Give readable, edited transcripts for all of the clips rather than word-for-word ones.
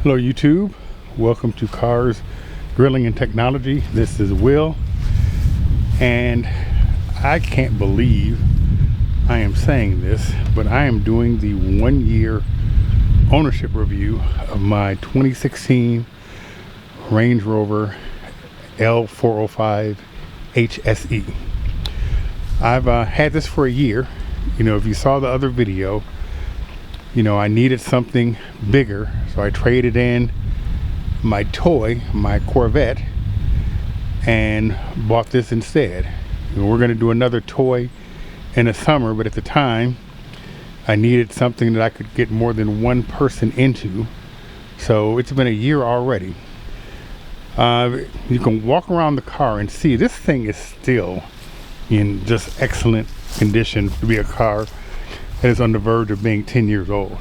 Hello YouTube, welcome to Cars, Grilling and Technology. This is Will, and I can't believe I am saying this, but I am doing the 1-year ownership review of my 2016 Range Rover L405 HSE. I've had this for a year. You know, if you saw the other video, you know, I needed something bigger, so I traded in my toy, my Corvette, and bought this instead. You know, we're going to do another toy in the summer, but at the time I needed something that I could get more than one person into. So it's been a year already. You can walk around the car and see this thing is still in just excellent condition to be a car that is on the verge of being 10 years old.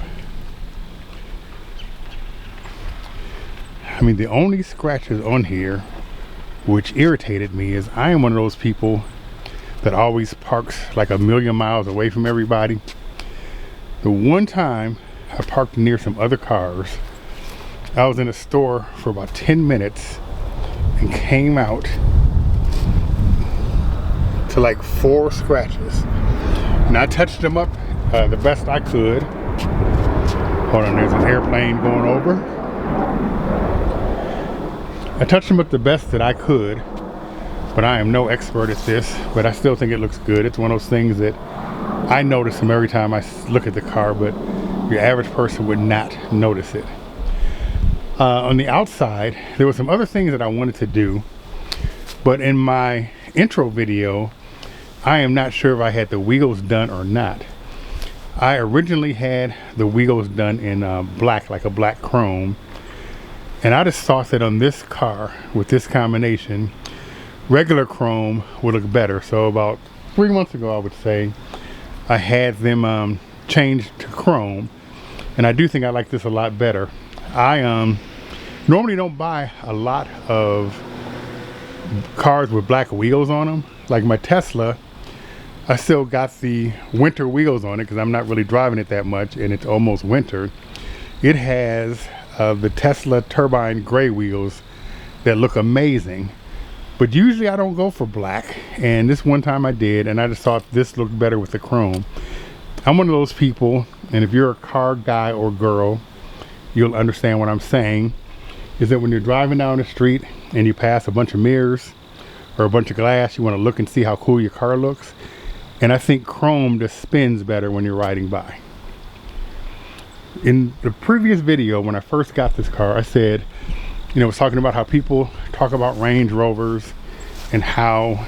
I mean, the only scratches on here which irritated me is I am one of those people that always parks like a million miles away from everybody. The one time I parked near some other cars, I was in a store for about 10 minutes and came out to like 4 scratches. And I touched them up the best I could. Hold on, there's an airplane going over. I touched them up the best that I could, but I am no expert at this, but I still think it looks good. It's one of those things that I notice them every time I look at the car, but your average person would not notice it. On the outside, there were some other things that I wanted to do, but in my intro video, I am not sure if I had the wheels done or not. I originally had the wheels done in black, like a black chrome, and I just thought that on this car with this combination, regular chrome would look better. So about 3 months ago, I would say, I had them changed to chrome, and I do think I like this a lot better. I normally don't buy a lot of cars with black wheels on them. Like my Tesla, I still got the winter wheels on it because I'm not really driving it that much and it's almost winter. It has the Tesla turbine gray wheels that look amazing, but usually I don't go for black, and this one time I did, and I just thought this looked better with the chrome. I'm one of those people, and if you're a car guy or girl, you'll understand what I'm saying, is that when you're driving down the street and you pass a bunch of mirrors or a bunch of glass, you want to look and see how cool your car looks. And I think chrome just spins better when you're riding by. In the previous video, when I first got this car, I said, you know, I was talking about how people talk about Range Rovers and how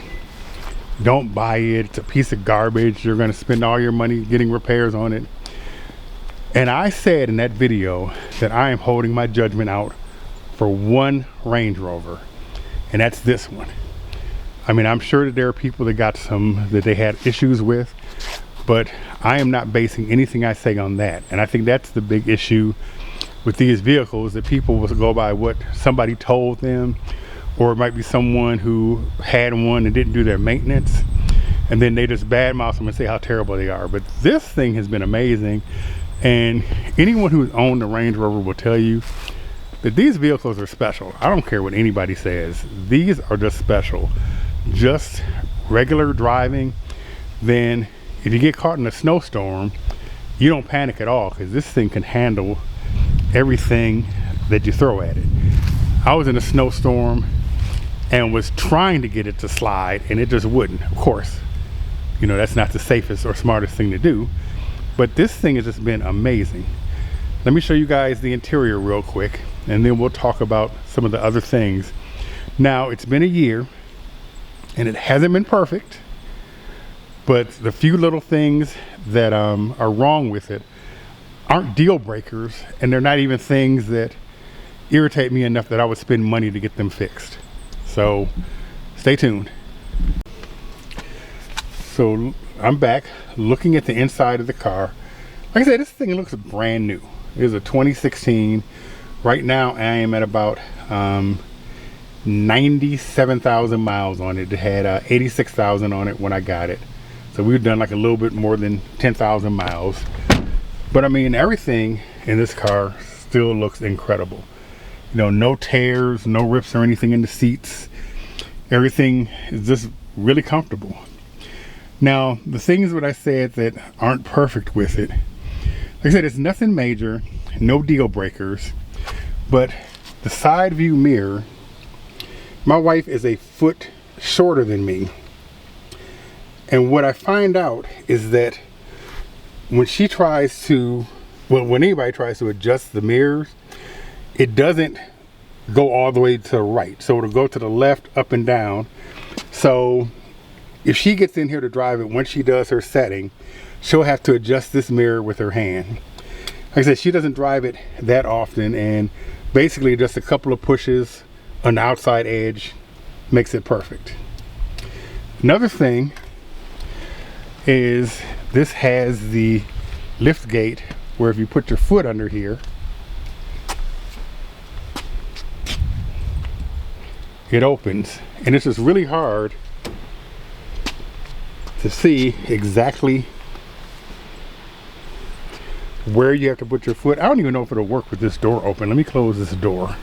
don't buy it, it's a piece of garbage, you're going to spend all your money getting repairs on it. And I said in that video that I am holding my judgment out for one Range Rover, and that's this one. I mean, I'm sure that there are people that got some that they had issues with, but I am not basing anything I say on that. And I think that's the big issue with these vehicles, that people will go by what somebody told them, or it might be someone who had one and didn't do their maintenance, and then they just badmouth them and say how terrible they are. But this thing has been amazing, and anyone who's owned a Range Rover will tell you that these vehicles are special. I don't care what anybody says, these are just special. Just regular driving, then if you get caught in a snowstorm, you don't panic at all, because this thing can handle everything that you throw at it. I was in a snowstorm and was trying to get it to slide, and it just wouldn't. Of course, you know, that's not the safest or smartest thing to do, but this thing has just been amazing. Let me show you guys the interior real quick, and then we'll talk about some of the other things. Now, it's been a year, and it hasn't been perfect, but the few little things that are wrong with it aren't deal breakers, and they're not even things that irritate me enough that I would spend money to get them fixed. So stay tuned. So I'm back looking at the inside of the car. Like I said, this thing looks brand new. It is a 2016. Right now I am at about 97,000 miles on it. It had 86,000 on it when I got it. So we've done like a little bit more than 10,000 miles. But I mean, everything in this car still looks incredible. You know, no tears, no rips or anything in the seats. Everything is just really comfortable. Now, the things that I said that aren't perfect with it, like I said, it's nothing major, no deal breakers, but the side view mirror, my wife is a foot shorter than me. And what I find out is that when she tries to, well, when anybody tries to adjust the mirrors, it doesn't go all the way to the right. So it'll go to the left, up and down. So if she gets in here to drive it, once she does her setting, she'll have to adjust this mirror with her hand. Like I said, she doesn't drive it that often, and basically just a couple of pushes on the outside edge makes it perfect. Another thing is this has the lift gate where if you put your foot under here, it opens, and it's just really hard to see exactly where you have to put your foot. I don't even know if it'll work with this door open. Let me close this door.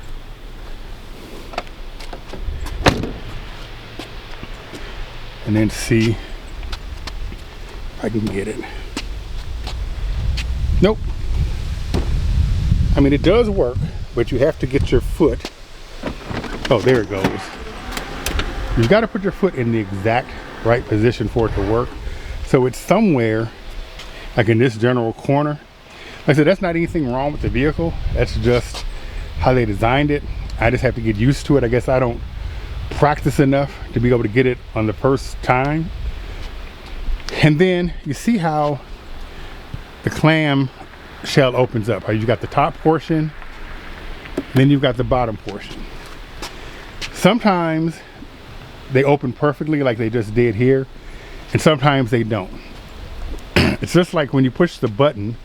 And then see if I can get it. Nope. I mean, it does work, but you have to get your foot. Oh, there it goes. You've got to put your foot in the exact right position for it to work. So it's somewhere like in this general corner. Like I said, that's not anything wrong with the vehicle. That's just how they designed it. I just have to get used to it. I guess I don't practice enough to be able to get it on the first time. And then you see how the clam shell opens up. How you've got the top portion, then you've got the bottom portion. Sometimes they open perfectly like they just did here, and sometimes they don't. It's just like when you push the button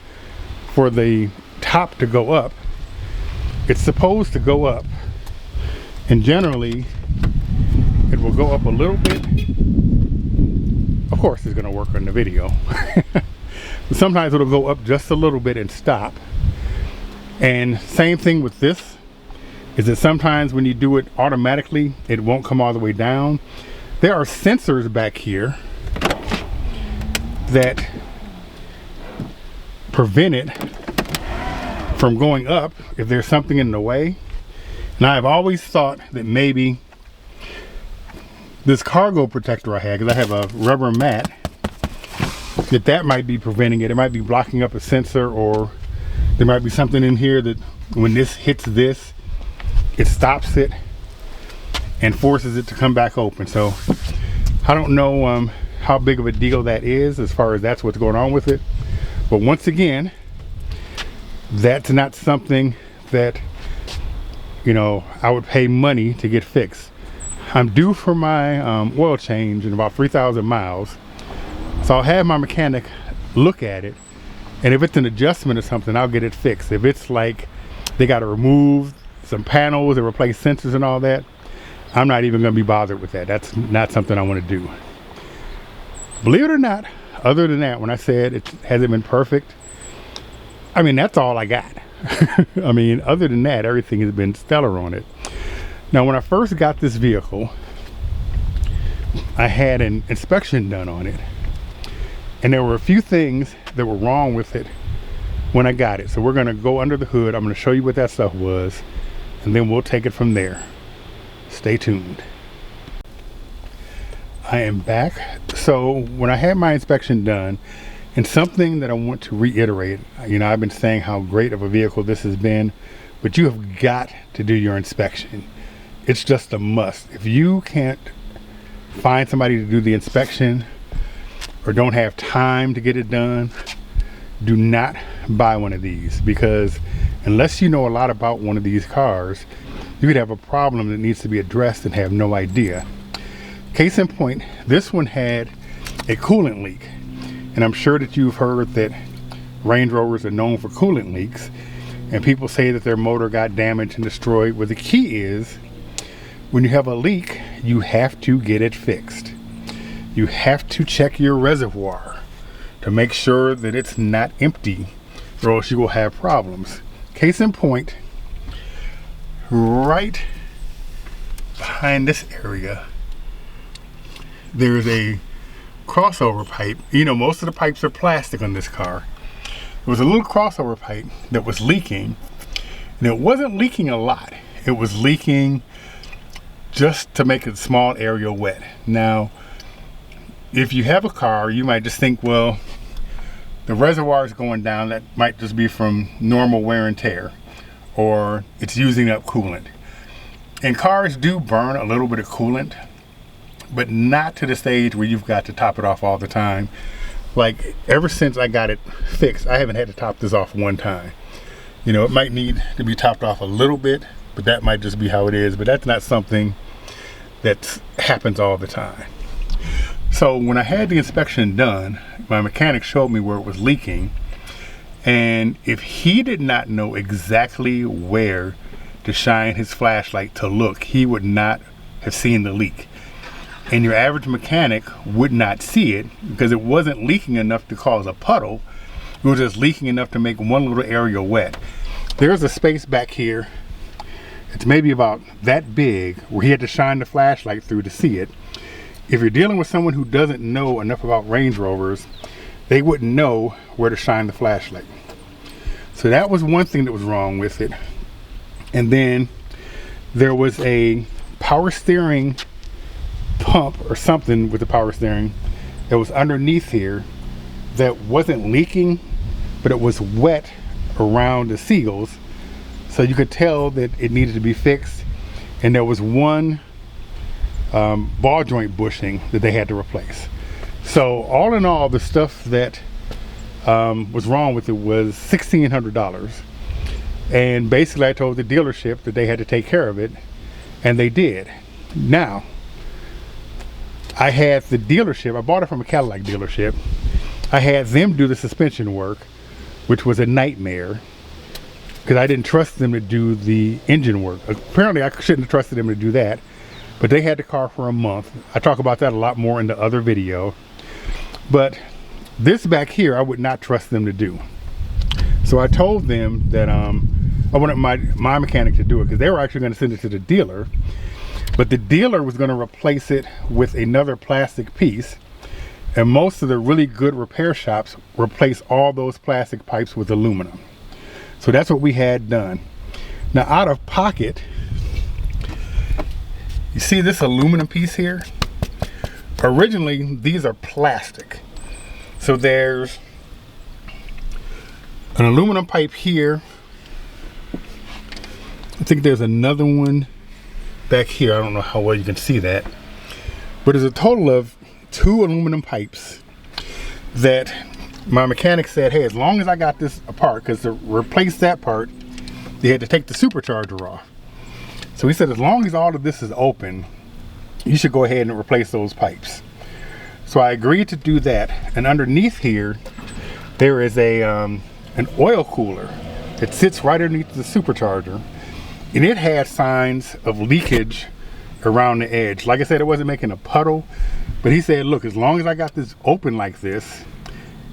for the top to go up, it's supposed to go up, and generally it will go up a little bit. Of course it's going to work on the video. But sometimes it'll go up just a little bit and stop. And same thing with this, is that sometimes when you do it automatically, it won't come all the way down. There are sensors back here that prevent it from going up if there's something in the way. And I've always thought that maybe this cargo protector I had, because I have a rubber mat, that might be preventing it. It might be blocking up a sensor, or there might be something in here that when this hits this, it stops it and forces it to come back open. So I don't know how big of a deal that is as far as that's what's going on with it. But once again, that's not something that, you know, I would pay money to get fixed. I'm due for my oil change in about 3,000 miles. So I'll have my mechanic look at it, and if it's an adjustment or something, I'll get it fixed. If it's like they got to remove some panels and replace sensors and all that, I'm not even going to be bothered with that. That's not something I want to do. Believe it or not, other than that, when I said it hasn't been perfect, I mean, that's all I got. I mean, other than that, everything has been stellar on it. Now, when I first got this vehicle, I had an inspection done on it, and there were a few things that were wrong with it when I got it. So we're going to go under the hood. I'm going to show you what that stuff was, and then we'll take it from there. Stay tuned. I am back. So when I had my inspection done, and something that I want to reiterate, you know, I've been saying how great of a vehicle this has been, but you have got to do your inspection. It's just a must. If you can't find somebody to do the inspection or don't have time to get it done, do not buy one of these, because unless you know a lot about one of these cars, you could have a problem that needs to be addressed and have no idea. Case in point, this one had a coolant leak, and I'm sure that you've heard that Range Rovers are known for coolant leaks, and people say that their motor got damaged and destroyed. Well, the key is, when you have a leak, you have to get it fixed. You have to check your reservoir to make sure that it's not empty, or else you will have problems. Case in point, right behind this area, there's a crossover pipe. You know, most of the pipes are plastic on this car. There was a little crossover pipe that was leaking, and it wasn't leaking a lot. It was leaking just to make a small area wet. Now, if you have a car, you might just think, well, the reservoir is going down. That might just be from normal wear and tear, or it's using up coolant. And cars do burn a little bit of coolant, but not to the stage where you've got to top it off all the time. Like, ever since I got it fixed, I haven't had to top this off one time. You know, it might need to be topped off a little bit, but that might just be how it is. But that's not something that happens all the time. So when I had the inspection done, my mechanic showed me where it was leaking. And if he did not know exactly where to shine his flashlight to look, he would not have seen the leak. And your average mechanic would not see it because it wasn't leaking enough to cause a puddle. It was just leaking enough to make one little area wet. There's a space back here. It's maybe about that big where he had to shine the flashlight through to see it. If you're dealing with someone who doesn't know enough about Range Rovers, they wouldn't know where to shine the flashlight. So that was one thing that was wrong with it. And then there was a power steering pump or something with the power steering that was underneath here that wasn't leaking, but it was wet around the seals, so you could tell that it needed to be fixed. And there was one ball joint bushing that they had to replace. So all in all, the stuff that was wrong with it was $1,600. And basically I told the dealership that they had to take care of it, and they did. Now, I had the dealership, I bought it from a Cadillac dealership. I had them do the suspension work, which was a nightmare because I didn't trust them to do the engine work. Apparently I shouldn't have trusted them to do that, but they had the car for a month. I talk about that a lot more in the other video. But this back here, I would not trust them to do. So I told them that I wanted my mechanic to do it because they were actually going to send it to the dealer. But the dealer was going to replace it with another plastic piece. And most of the really good repair shops replace all those plastic pipes with aluminum. So that's what we had done. Now, out of pocket, you see this aluminum piece here? Originally, these are plastic. So there's an aluminum pipe here. I think there's another one back here. I don't know how well you can see that. But there's a total of 2 aluminum pipes that my mechanic said, hey, as long as I got this apart, because to replace that part, they had to take the supercharger off. So he said, as long as all of this is open, you should go ahead and replace those pipes. So I agreed to do that. And underneath here, there is a an oil cooler that sits right underneath the supercharger. And it had signs of leakage around the edge. Like I said, it wasn't making a puddle, but he said, look, as long as I got this open like this,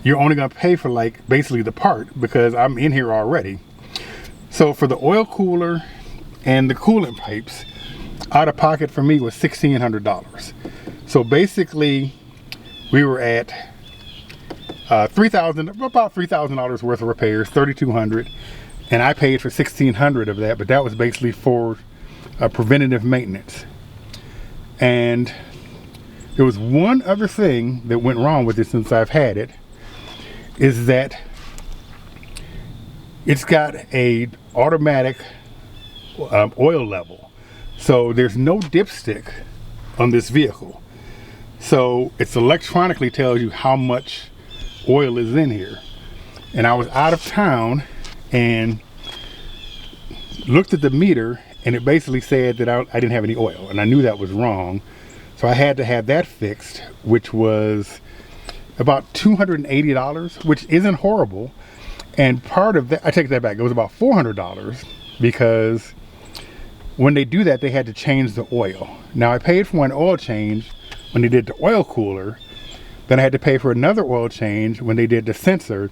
you're only gonna pay for like basically the part because I'm in here already. So for the oil cooler and the coolant pipes, out of pocket for me was $1,600. So basically we were at about $3,000 worth of repairs, $3,200. And I paid for $1,600 of that, but that was basically for preventative maintenance. And there was one other thing that went wrong with it since I've had it, is that it's got a automatic oil level. So there's no dipstick on this vehicle. So it's electronically tells you how much oil is in here. And I was out of town and looked at the meter, and it basically said that I didn't have any oil, and I knew that was wrong. So I had to have that fixed, which was about $280, which isn't horrible. And part of that, I take that back, it was about $400 because when they do that, they had to change the oil. Now I paid for an oil change when they did the oil cooler, then I had to pay for another oil change when they did the sensor.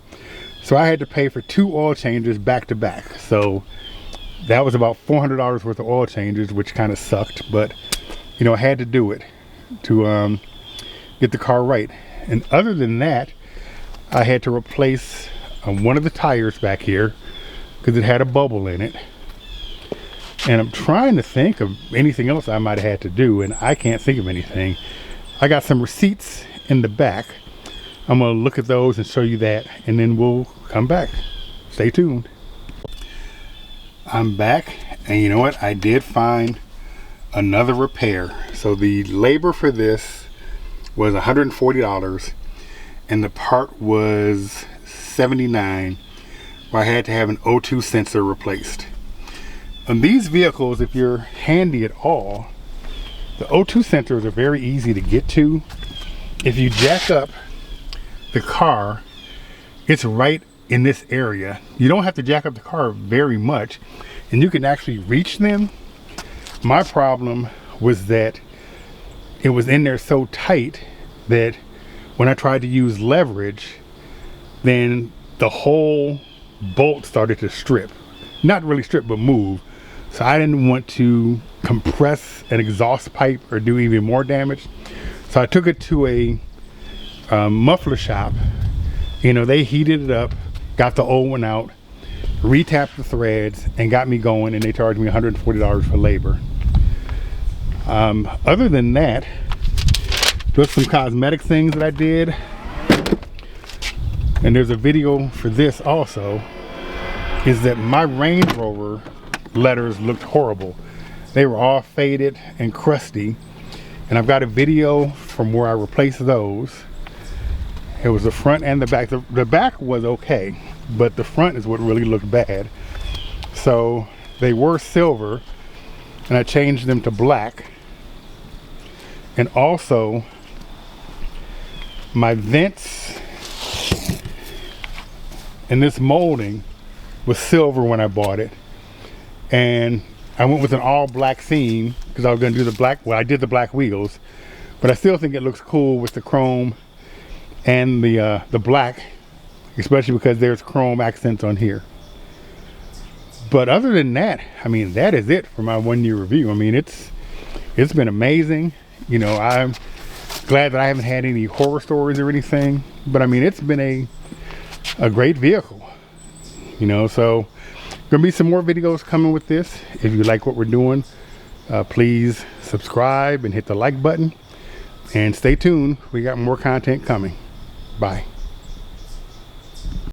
So I had to pay for 2 oil changes back to back. So that was about $400 worth of oil changes, which kind of sucked, but you know, I had to do it to get the car right. And other than that, I had to replace one of the tires back here because it had a bubble in it. And I'm trying to think of anything else I might have had to do, and I can't think of anything. I got some receipts in the back. I'm gonna look at those and show you that, and then we'll come back. Stay tuned. I'm back, and you know what? I did find another repair. So the labor for this was $140, and the part was $79, where I had to have an O2 sensor replaced. On these vehicles, if you're handy at all, the O2 sensors are very easy to get to. If you jack up the car, it's right in this area. You don't have to jack up the car very much, and you can actually reach them. My problem was that it was in there so tight that when I tried to use leverage, then the whole bolt started to strip. Not really strip, but move. So I didn't want to compress an exhaust pipe or do even more damage. So I took it to a muffler shop. You know, they heated it up, got the old one out, retapped the threads, and got me going, and they charged me $140 for labor. Other than that, there's some cosmetic things that I did, and there's a video for this also, is that my Range Rover letters looked horrible. They were all faded and crusty, and I've got a video from where I replaced those. It was the front and the back. The back was okay, but the front is what really looked bad. So they were silver, and I changed them to black. And also my vents and this molding was silver when I bought it, and I went with an all black theme because I was going to do the black. Well, I did the black wheels, but I still think it looks cool with the chrome and the black, especially because there's chrome accents on here. But other than that, I mean, that is it for my 1 year review. I mean, it's been amazing. You know, I'm glad that I haven't had any horror stories or anything, but I mean, it's been a great vehicle, you know. So gonna be some more videos coming with this. If you like what we're doing, please subscribe and hit the like button, and stay tuned. We got more content coming. Bye.